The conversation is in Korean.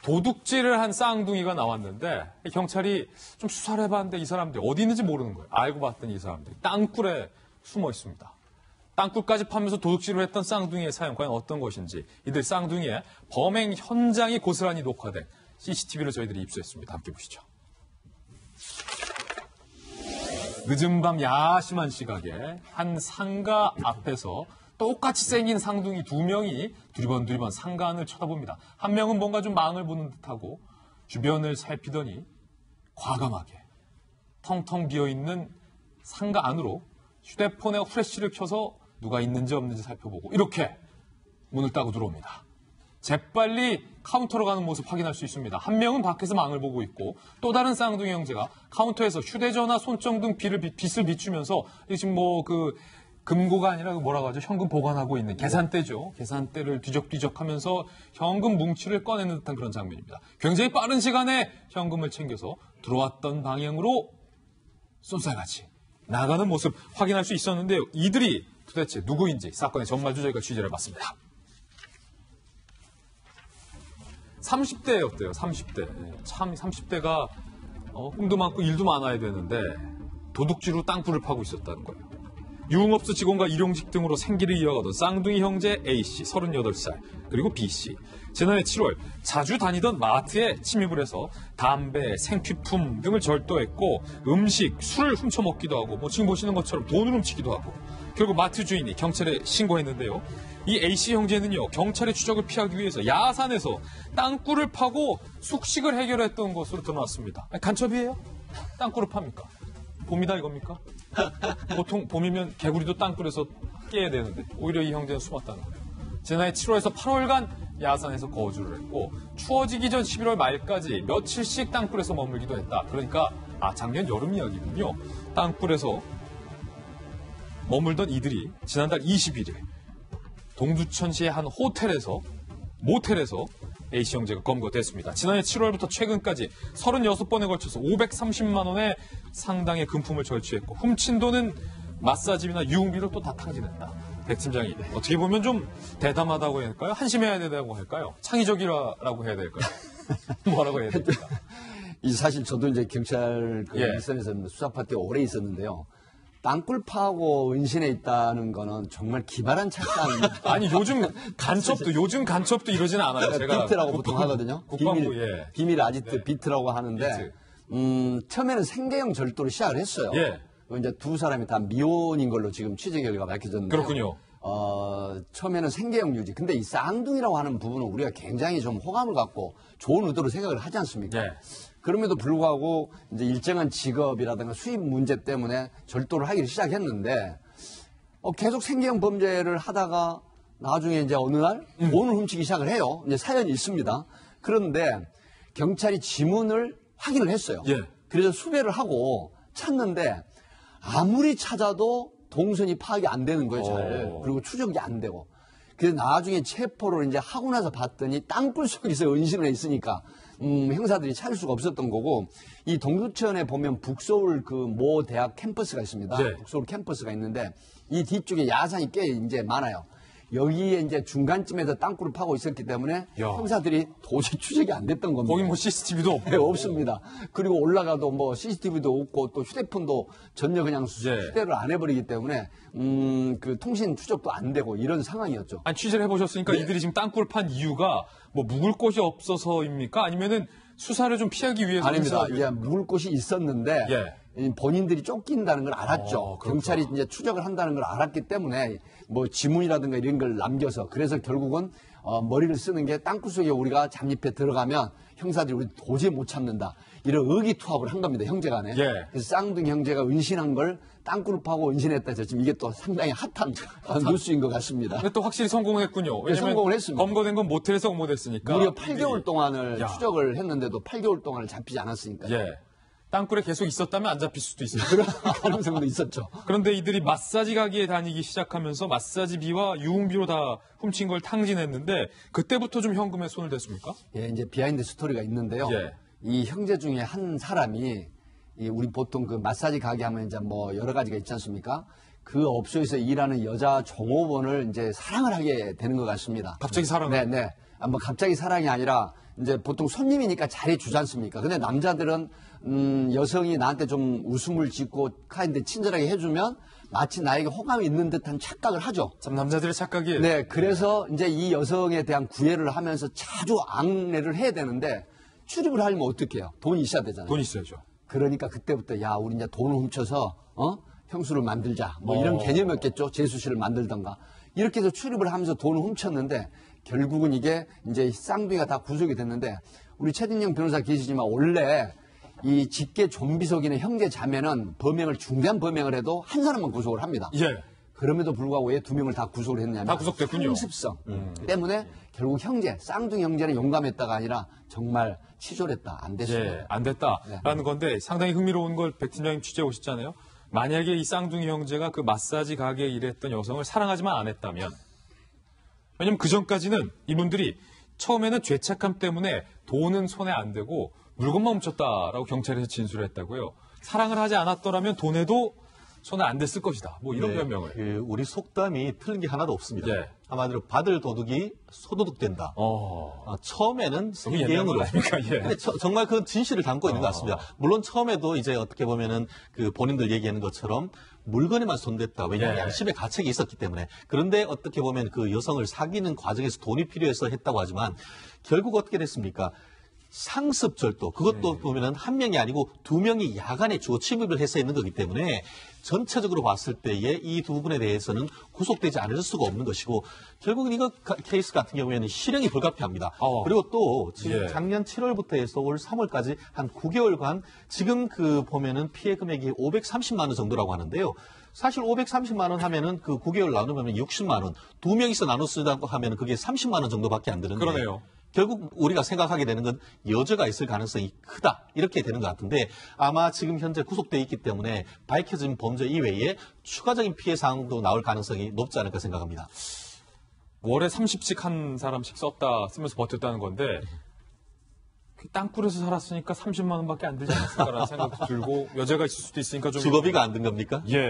도둑질을 한 쌍둥이가 나왔는데 경찰이 좀 수사를 해봤는데 이 사람들이 어디 있는지 모르는 거예요. 알고 봤더니 이 사람들이 땅굴에 숨어 있습니다. 땅굴까지 파면서 도둑질을 했던 쌍둥이의 사연 과연 어떤 것인지 이들 쌍둥이의 범행 현장이 고스란히 녹화된 CCTV를 저희들이 입수했습니다. 함께 보시죠. 늦은 밤 야심한 시각에 한 상가 앞에서 똑같이 생긴 쌍둥이 두 명이 두리번두리번 상가 안을 쳐다봅니다. 한 명은 뭔가 좀 망을 보는 듯하고 주변을 살피더니 과감하게 텅텅 비어있는 상가 안으로 휴대폰에 후레쉬를 켜서 누가 있는지 없는지 살펴보고 이렇게 문을 따고 들어옵니다. 재빨리 카운터로 가는 모습 확인할 수 있습니다. 한 명은 밖에서 망을 보고 있고 또 다른 쌍둥이 형제가 카운터에서 휴대전화, 손정 등 빛을 비추면서 지금 금고가 아니라 뭐라고 하죠? 현금 보관하고 있는 계산대죠. 계산대를 뒤적뒤적하면서 현금 뭉치를 꺼내는 듯한 그런 장면입니다. 굉장히 빠른 시간에 현금을 챙겨서 들어왔던 방향으로 쏜살같이 나가는 모습 확인할 수 있었는데요. 이들이 도대체 누구인지 사건의 전말도 저희가 취재를 해봤습니다. 30대였대요. 30대. 참 30대가 꿈도 많고 일도 많아야 되는데 도둑질로 땅굴을 파고 있었다는 거예요. 유흥업소 직원과 일용직 등으로 생계를 이어가던 쌍둥이 형제 A씨 38살 그리고 B씨 지난해 7월 자주 다니던 마트에 침입을 해서 담배, 생필품 등을 절도했고 음식, 술을 훔쳐먹기도 하고 지금 보시는 것처럼 돈을 훔치기도 하고 결국 마트 주인이 경찰에 신고했는데요. 이 A씨 형제는요. 경찰의 추적을 피하기 위해서 야산에서 땅굴을 파고 숙식을 해결했던 것으로 드러났습니다. 아니, 간첩이에요? 땅굴을 팝니까? 봄이다 이겁니까? 보통 봄이면 개구리도 땅굴에서 깨야 되는데 오히려 이 형제는 숨었다는 거예요. 지난해 7월에서 8월간 야산에서 거주를 했고 추워지기 전 11월 말까지 며칠씩 땅굴에서 머물기도 했다. 그러니까 작년 여름 이야기군요. 땅굴에서 머물던 이들이 지난달 21일 동두천시의 한 모텔에서 A씨 형제가 검거됐습니다. 지난해 7월부터 최근까지 36번에 걸쳐서 530만 원의 상당의 금품을 절취했고 훔친 돈은 마사지비나 유흥비로 또 다 탕진했다. 백 팀장이 어떻게 보면 좀 대담하다고 해야 할까요? 한심해야 된다고 할까요? 창의적이라고 해야 될까요? 뭐라고 해야 될까요? 사실 저도 이제 경찰 일선에서 수사 파트에 오래 있었는데요. 땅굴 파고 은신해 있다는 거는 정말 기발한 착상. 아니 요즘 간첩도 이러지는 않아요. 제가 비트라고 보통 하거든요. 국방부 비밀 아지트 비트라고 하는데 처음에는 생계형 절도를 시작을 했어요. 예. 이제 두 사람이 다 미혼인 걸로 지금 취재 결과가 밝혀졌는데. 그렇군요. 처음에는 생계형 유지. 근데 이 쌍둥이라고 하는 부분은 우리가 굉장히 좀 호감을 갖고 좋은 의도로 생각을 하지 않습니까? 예. 그럼에도 불구하고 이제 일정한 직업이라든가 수입 문제 때문에 절도를 하기를 시작했는데 계속 생계형 범죄를 하다가 나중에 이제 어느 날 돈을 훔치기 시작을 해요. 이제 사연이 있습니다. 그런데 경찰이 지문을 확인을 했어요. 예. 그래서 수배를 하고 찾는데 아무리 찾아도 동선이 파악이 안 되는 거예요, 잘. 그리고 추적이 안 되고. 그래서 나중에 체포를 이제 하고 나서 봤더니 땅굴 속에서 은신을 해 있으니까 형사들이 찾을 수가 없었던 거고, 이 동두천에 보면 북서울 그 모 대학 캠퍼스가 있습니다. 네. 북서울 캠퍼스가 있는데 이 뒤쪽에 야산이 꽤 이제 많아요. 여기에 이제 중간쯤에서 땅굴을 파고 있었기 때문에 형사들이 도저히 추적이 안 됐던 겁니다. 거기 CCTV도 없고. 네, 없습니다. 그리고 올라가도 CCTV도 없고 또 휴대폰도 전혀 그냥 휴대를 안 해버리기 때문에 그 통신 추적도 안 되고 이런 상황이었죠. 아니, 취재를 해보셨으니까 네. 이들이 지금 땅굴을 판 이유가 묵을 곳이 없어서입니까? 아니면은 수사를 좀 피하기 위해서? 아닙니다. 이제 묵을 곳이 있었는데 본인들이 쫓긴다는 걸 알았죠. 그렇죠. 경찰이 이제 추적을 한다는 걸 알았기 때문에 지문이라든가 이런 걸 남겨서 그래서 결국은 머리를 쓰는 게 땅굴 속에 우리가 잠입해 들어가면 형사들이 우리 도저히 못 참는다. 이런 의기투합을 한 겁니다. 형제간에. 그래서 쌍둥이 형제가 은신한 걸 땅굴을 파고 은신했다 해서 지금 이게 또 상당히 핫한 뉴스인 것 같습니다. 근데 또 확실히 성공을 했군요. 네, 성공을 했습니다. 검거된 건 모텔에서 검거됐으니까. 무려 8개월 동안을 추적을 했는데도 8개월 동안을 잡히지 않았으니까요. 땅굴에 계속 있었다면 안 잡힐 수도 있어요. 그런 가능성도 있었죠. 그런데 이들이 마사지 가게에 다니기 시작하면서 마사지비와 유흥비로 다 훔친 걸 탕진했는데 그때부터 좀 현금에 손을 댔습니까? 이제 비하인드 스토리가 있는데요. 이 형제 중에 한 사람이 우리 보통 그 마사지 가게 하면 이제 여러 가지가 있지 않습니까? 그 업소에서 일하는 여자 종업원을 이제 사랑을 하게 되는 것 같습니다. 갑자기 사랑을? 네. 갑자기 사랑이 아니라 이제 보통 손님이니까 잘해주지 않습니까? 근데 남자들은 여성이 나한테 좀 웃음을 짓고 하는데 친절하게 해주면 마치 나에게 호감이 있는 듯한 착각을 하죠. 참 남자들의 착각이에요. 네, 그래서 이제 이 여성에 대한 구애를 하면서 자주 앙내를 해야 되는데 출입을 하려면 어떻게 해요? 돈이 있어야 되잖아요. 돈 있어야죠. 그러니까 그때부터 야, 우리 이제 돈을 훔쳐서 형수를 만들자. 뭐 이런 개념이었겠죠. 제수씨를 만들던가. 이렇게 해서 출입을 하면서 돈을 훔쳤는데 결국은 이게 이제 쌍둥이가 다 구속이 됐는데 우리 최진영 변호사 계시지만 원래 이 직계 좀비 속이는 형제 자매는 범행을 중대한 범행을 해도 한 사람만 구속을 합니다. 예. 그럼에도 불구하고 왜 두 명을 다 구속을 했냐면 다 구속됐군요. 상습성 때문에 결국 형제, 쌍둥이 형제는 용감했다가 아니라 정말 치졸했다. 안 됐습니다. 예, 안 됐다라는 건데 상당히 흥미로운 걸 백 팀장님 취재해 오셨잖아요. 만약에 이 쌍둥이 형제가 그 마사지 가게에 일했던 여성을 사랑하지만 안 했다면, 왜냐면 그 전까지는 이분들이 처음에는 죄책감 때문에 돈은 손에 안 대고 물건만 훔쳤다라고 경찰에서 진술을 했다고요. 사랑을 하지 않았더라면 돈에도 손에 안 댔을 것이다. 뭐 이런 변명을. 우리 속담이 틀린 게 하나도 없습니다. 예. 한마디로 받을 도둑이 소도둑된다. 처음에는 옛날 성계형으로. 말 아닙니까? 예. 근데 정말 그 진실을 담고 있는 것 같습니다. 물론 처음에도 이제 어떻게 보면은 그 본인들 얘기하는 것처럼 물건에만 손댔다. 왜냐하면 예. 양심의 가책이 있었기 때문에. 그런데 어떻게 보면 그 여성을 사귀는 과정에서 돈이 필요해서 했다고 하지만 결국 어떻게 됐습니까? 상습절도 그것도 보면은 한 명이 아니고 두 명이 야간에 주거 침입을 해서 있는 거기 때문에 전체적으로 봤을 때에 이 두 분에 대해서는 구속되지 않을 수가 없는 것이고 결국은 이거 케이스 같은 경우에는 실형이 불가피합니다. 그리고 또 지금 예. 작년 7월부터 해서 올 3월까지 한 9개월간 지금 그 보면은 피해 금액이 530만 원 정도라고 하는데요. 사실 530만 원 하면은 그 9개월 나누면 60만 원. 두 명이서 나눠 쓰다고 하면은 그게 30만 원 정도밖에 안 드는데. 그러네요. 결국 우리가 생각하게 되는 건 여죄가 있을 가능성이 크다. 이렇게 되는 것 같은데 아마 지금 현재 구속돼 있기 때문에 밝혀진 범죄 이외에 추가적인 피해 사항도 나올 가능성이 높지 않을까 생각합니다. 월에 30씩 한 사람씩 썼다 쓰면서 버텼다는 건데 그 땅굴에서 살았으니까 30만 원밖에 안 들지 않았을까라는 생각도 들고 여자가 있을 수도 있으니까 좀 주거비가 안 든 겁니까? 예.